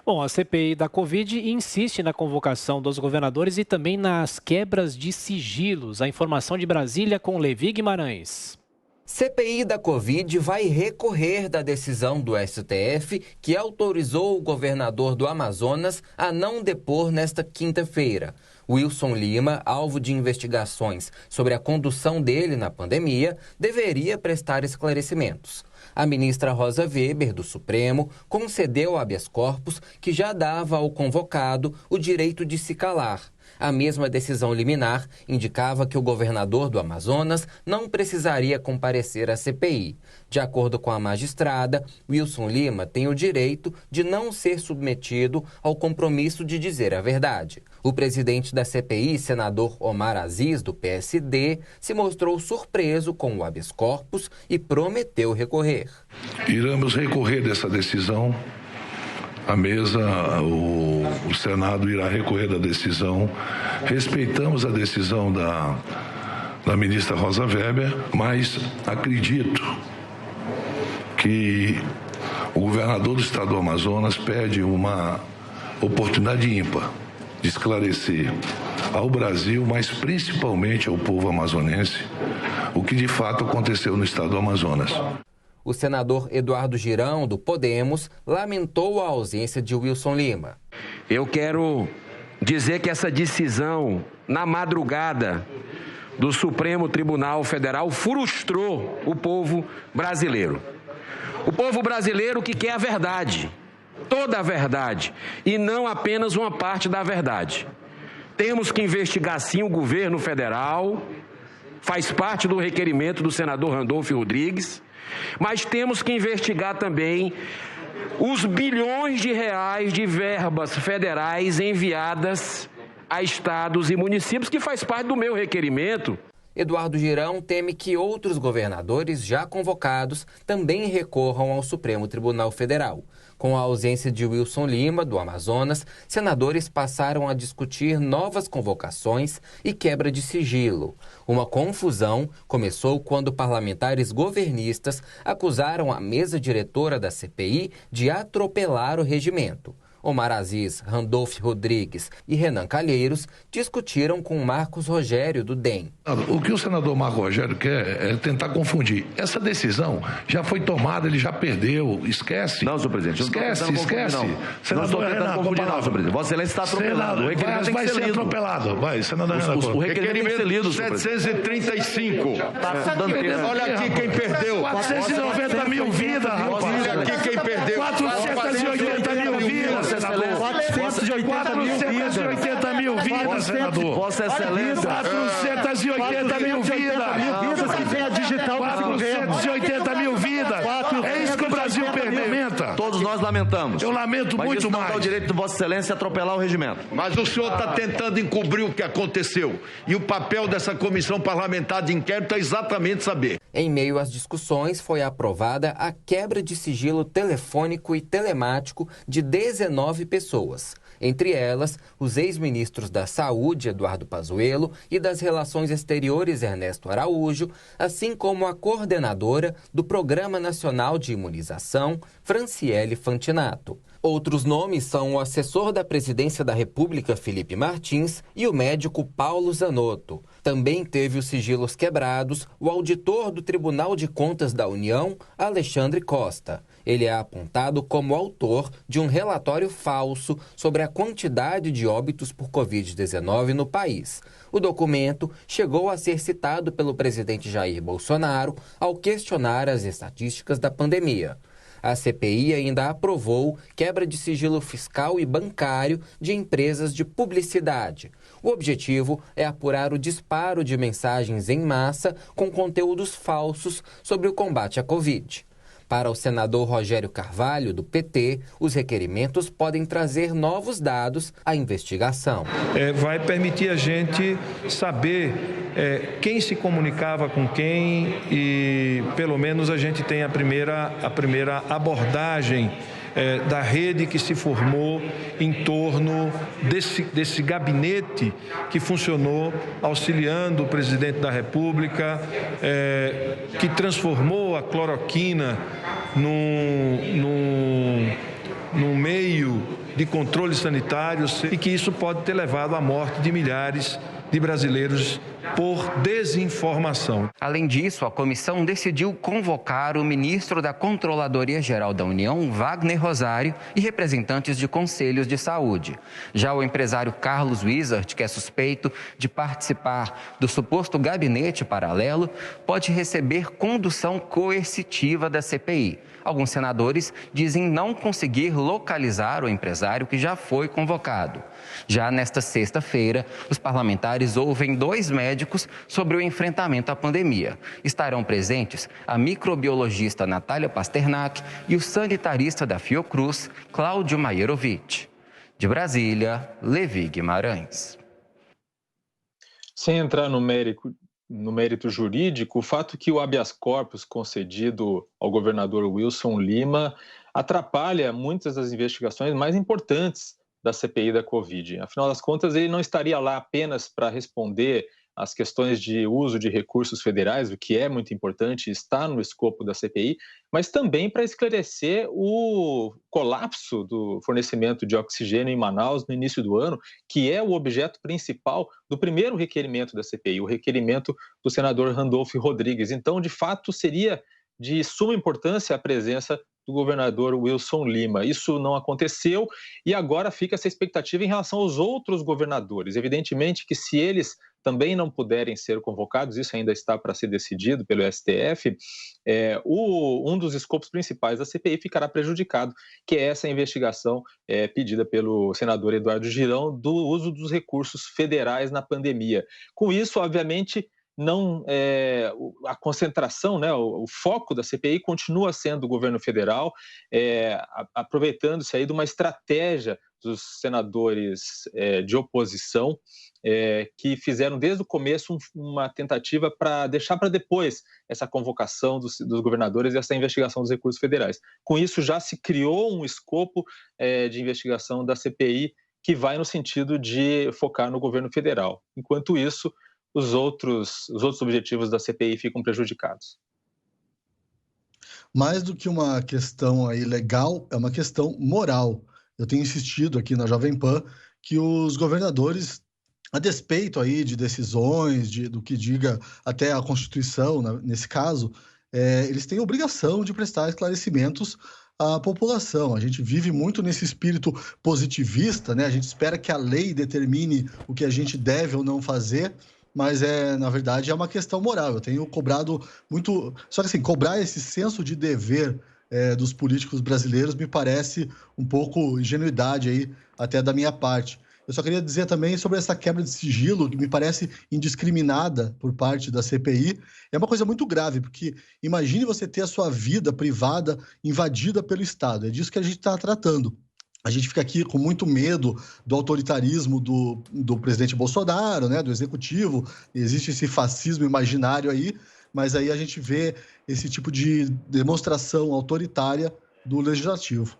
Bom, a CPI da Covid insiste na convocação dos governadores e também nas quebras de sigilos. A informação de Brasília com Levi Guimarães. CPI da Covid vai recorrer da decisão do STF que autorizou o governador do Amazonas a não depor nesta quinta-feira. Wilson Lima, alvo de investigações sobre a condução dele na pandemia, deveria prestar esclarecimentos. A ministra Rosa Weber, do Supremo, concedeu habeas corpus que já dava ao convocado o direito de se calar. A mesma decisão liminar indicava que o governador do Amazonas não precisaria comparecer à CPI. De acordo com a magistrada, Wilson Lima tem o direito de não ser submetido ao compromisso de dizer a verdade. O presidente da CPI, senador Omar Aziz, do PSD, se mostrou surpreso com o habeas corpus e prometeu recorrer. Iremos recorrer dessa decisão. A mesa, o Senado irá recorrer da decisão. Respeitamos a decisão da ministra Rosa Weber, mas acredito que o governador do estado do Amazonas pede uma oportunidade ímpar de esclarecer ao Brasil, mas principalmente ao povo amazonense, o que de fato aconteceu no estado do Amazonas. O senador Eduardo Girão, do Podemos, lamentou a ausência de Wilson Lima. Eu quero dizer que essa decisão, na madrugada do Supremo Tribunal Federal, frustrou o povo brasileiro. O povo brasileiro que quer a verdade, toda a verdade, e não apenas uma parte da verdade. Temos que investigar, sim, o governo federal, faz parte do requerimento do senador Randolfo Rodrigues, mas temos que investigar também os bilhões de reais de verbas federais enviadas a estados e municípios, que faz parte do meu requerimento. Eduardo Girão teme que outros governadores já convocados também recorram ao Supremo Tribunal Federal. Com a ausência de Wilson Lima, do Amazonas, senadores passaram a discutir novas convocações e quebra de sigilo. Uma confusão começou quando parlamentares governistas acusaram a mesa diretora da CPI de atropelar o regimento. Omar Aziz, Randolfo Rodrigues e Renan Calheiros discutiram com Marcos Rogério, do DEM. O que o senador Marcos Rogério quer é tentar confundir. Essa decisão já foi tomada, ele já perdeu. Esquece. Não, senhor presidente. Esquece. Não estou tentando confundir, não, senhor presidente. Vossa Excelência está atropelado. O requerimento tem que ser lido. Atropelado. Vai, senador Renan. O requerimento tem que ser lido, 735. Olha aqui quem perdeu. 490 mil vidas, rapaz. Olha aqui quem perdeu. 480 mil vidas. 480 mil vidas, senador. Vossa Excelência. 480 mil vidas que tem a digital. 480 mil vidas. É isso que o Brasil lamenta. Todos nós lamentamos. Eu lamento mas muito isso não mais. dá o direito de Vossa Excelência atropelar o regimento. Mas o senhor está tentando encobrir o que aconteceu. E o papel dessa comissão parlamentar de inquérito é exatamente saber. Em meio às discussões, foi aprovada a quebra de sigilo telefônico e telemático de 19 pessoas. Entre elas, os ex-ministros da Saúde, Eduardo Pazuello, e das Relações Exteriores, Ernesto Araújo, assim como a coordenadora do Programa Nacional de Imunização, Franciele Fantinato. Outros nomes são o assessor da Presidência da República, Felipe Martins, e o médico Paulo Zanotto. Também teve os sigilos quebrados o auditor do Tribunal de Contas da União, Alexandre Costa. Ele é apontado como autor de um relatório falso sobre a quantidade de óbitos por Covid-19 no país. O documento chegou a ser citado pelo presidente Jair Bolsonaro ao questionar as estatísticas da pandemia. A CPI ainda aprovou quebra de sigilo fiscal e bancário de empresas de publicidade. O objetivo é apurar o disparo de mensagens em massa com conteúdos falsos sobre o combate à Covid. Para o senador Rogério Carvalho, do PT, os requerimentos podem trazer novos dados à investigação. Vai permitir a gente saber quem se comunicava com quem e, pelo menos, a gente tem a primeira abordagem da rede que se formou em torno desse gabinete que funcionou auxiliando o presidente da República, que transformou a cloroquina no meio de controles sanitários e que isso pode ter levado à morte de milhares de brasileiros por desinformação. Além disso, a comissão decidiu convocar o ministro da Controladoria Geral da União, Wagner Rosário, e representantes de conselhos de saúde. Já o empresário Carlos Wizard, que é suspeito de participar do suposto gabinete paralelo, pode receber condução coercitiva da CPI. Alguns senadores dizem não conseguir localizar o empresário que já foi convocado. Já nesta sexta-feira, os parlamentares ouvem 2 médicos sobre o enfrentamento à pandemia. Estarão presentes a microbiologista Natália Pasternak e o sanitarista da Fiocruz, Cláudio Maierovic. De Brasília, Levi Guimarães. Sem entrar no mérito jurídico, o fato que o habeas corpus concedido ao governador Wilson Lima atrapalha muitas das investigações mais importantes da CPI da Covid. Afinal das contas, ele não estaria lá apenas para responder às questões de uso de recursos federais, o que é muito importante, está no escopo da CPI, mas também para esclarecer o colapso do fornecimento de oxigênio em Manaus no início do ano, que é o objeto principal do primeiro requerimento da CPI, o requerimento do senador Randolfo Rodrigues. Então, de fato, seria de suma importância a presença do governador Wilson Lima. Isso não aconteceu e agora fica essa expectativa em relação aos outros governadores. Evidentemente que se eles também não puderem ser convocados, isso ainda está para ser decidido pelo STF, um dos escopos principais da CPI ficará prejudicado, que é essa investigação pedida pelo senador Eduardo Girão do uso dos recursos federais na pandemia. Com isso, obviamente, a concentração, né, o foco da CPI continua sendo o governo federal, aproveitando-se aí de uma estratégia dos senadores de oposição, que fizeram desde o começo uma tentativa para deixar para depois essa convocação dos governadores e essa investigação dos recursos federais. Com isso, já se criou um escopo de investigação da CPI que vai no sentido de focar no governo federal. Enquanto isso, os outros objetivos da CPI ficam prejudicados. Mais do que uma questão aí legal, é uma questão moral. Eu tenho insistido aqui na Jovem Pan que os governadores, a despeito aí de decisões, do que diga até a Constituição, nesse caso, eles têm obrigação de prestar esclarecimentos à população. A gente vive muito nesse espírito positivista, né? A gente espera que a lei determine o que a gente deve ou não fazer, mas na verdade é uma questão moral. Eu tenho cobrado muito, só que assim, cobrar esse senso de dever dos políticos brasileiros me parece um pouco ingenuidade aí, até da minha parte. Eu só queria dizer também sobre essa quebra de sigilo, que me parece indiscriminada por parte da CPI. É uma coisa muito grave, porque imagine você ter a sua vida privada invadida pelo Estado. É disso que a gente está tratando. A gente fica aqui com muito medo do autoritarismo do presidente Bolsonaro, né, do executivo. Existe esse fascismo imaginário aí, mas aí a gente vê esse tipo de demonstração autoritária do legislativo.